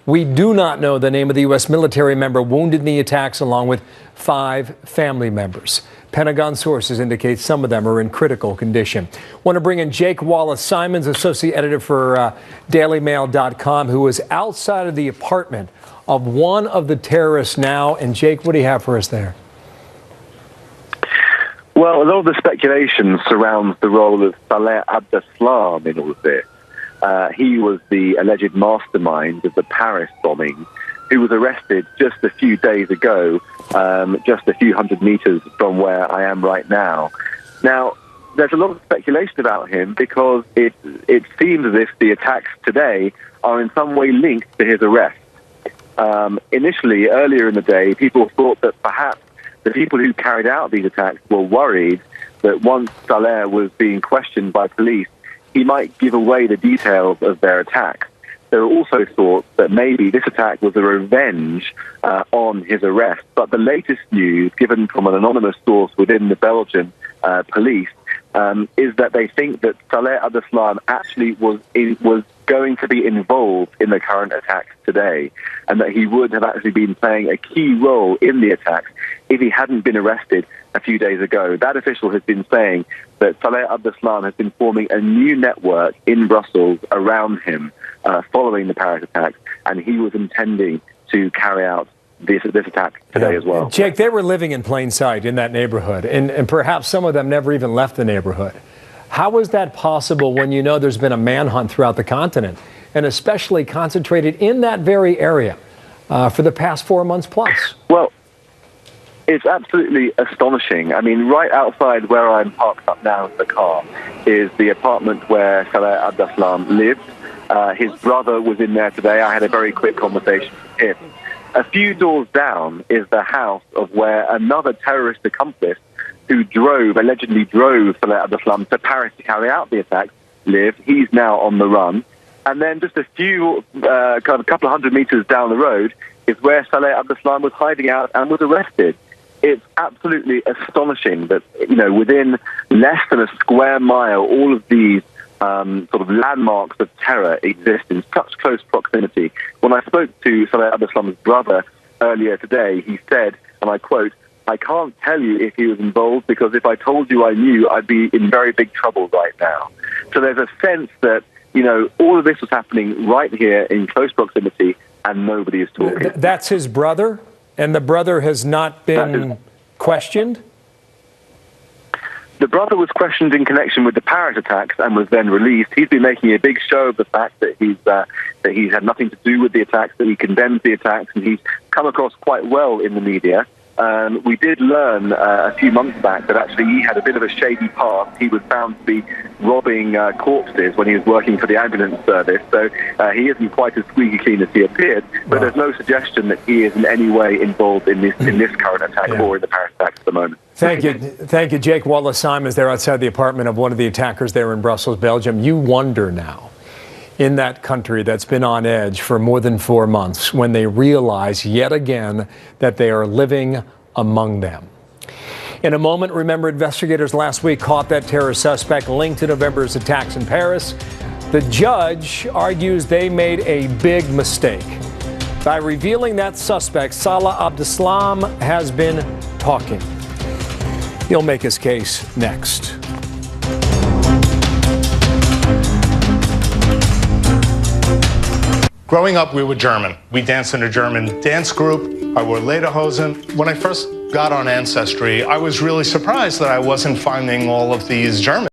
We do not know the name of the U.S. military member wounded in the attacks, along with 5 family members. Pentagon sources indicate some of them are in critical condition. Want to bring in Walis Simons, associate editor for DailyMail.com, who is outside of the apartment of one of the terrorists now. And Jake, what do you have for us there? Well, a lot of the speculation surrounds the role of Saleh Abdeslam in all of this. He was the alleged mastermind of the Paris bombing, who was arrested just a few days ago, just a few hundred meters from where I am right now. Now, there's a lot of speculation about him because it seems as if the attacks today are in some way linked to his arrest. Initially, earlier in the day, people thought that perhaps the people who carried out these attacks were worried that once Saleh was being questioned by police, he might give away the details of their attack. There were also thoughts that maybe this attack was a revenge on his arrest. But the latest news, given from an anonymous source within the Belgian police, is that they think that Saleh Abdeslam actually was going to be involved in the current attacks today, and that he would have actually been playing a key role in the attacks if he hadn't been arrested a few days ago. That official has been saying that Saleh Abdeslam has been forming a new network in Brussels around him following the Paris attacks, and he was intending to carry out this attack today as well. Jake, they were living in plain sight in that neighborhood, and perhaps some of them never even left the neighborhood. How is that possible when you know there's been a manhunt throughout the continent, and especially concentrated in that very area for the past 4 months plus? Well, it's absolutely astonishing. I mean, right outside where I'm parked up now in the car is the apartment where Saleh Abdeslam lived. His brother was in there today. I had a very quick conversation with him. A few doors down is the house of where another terrorist accomplice who allegedly drove Saleh Abdeslam to Paris to carry out the attack lived. He's now on the run. And then just a couple of hundred meters down the road is where Saleh Abdeslam was hiding out and was arrested. It's absolutely astonishing that, within less than a square mile, all of these sort of landmarks of terror exist in such close proximity. When I spoke to Saleh Abdeslam's brother earlier today, he said, and I quote, "I can't tell you if he was involved, because if I told you I knew, I'd be in very big trouble right now." So there's a sense that, all of this was happening right here in close proximity, and nobody is talking. That's his brother? And the brother has not been questioned? The brother was questioned in connection with the Paris attacks and was then released. He's been making a big show of the fact that he's had nothing to do with the attacks, that he condemns the attacks, and he's come across quite well in the media. We did learn a few months back that actually he had a bit of a shady past. He was found to be robbing corpses when he was working for the ambulance service, so he isn't quite as squeaky clean as he appeared. But there's no suggestion that he is in any way involved in this current attack or in the Paris attacks at the moment. Thank you, Jake. Walis Simons there outside the apartment of one of the attackers there in Brussels, Belgium. You wonder now, in that country that's been on edge for more than 4 months, when they realize yet again that they are living among them. In a moment, remember, investigators last week caught that terror suspect linked to November's attacks in Paris. The judge argues they made a big mistake by revealing that suspect, Saleh Abdeslam, has been talking. He'll make his case next. Growing up, we were German. We danced in a German dance group. I wore lederhosen. When I first got on Ancestry, I was really surprised that I wasn't finding all of these Germans.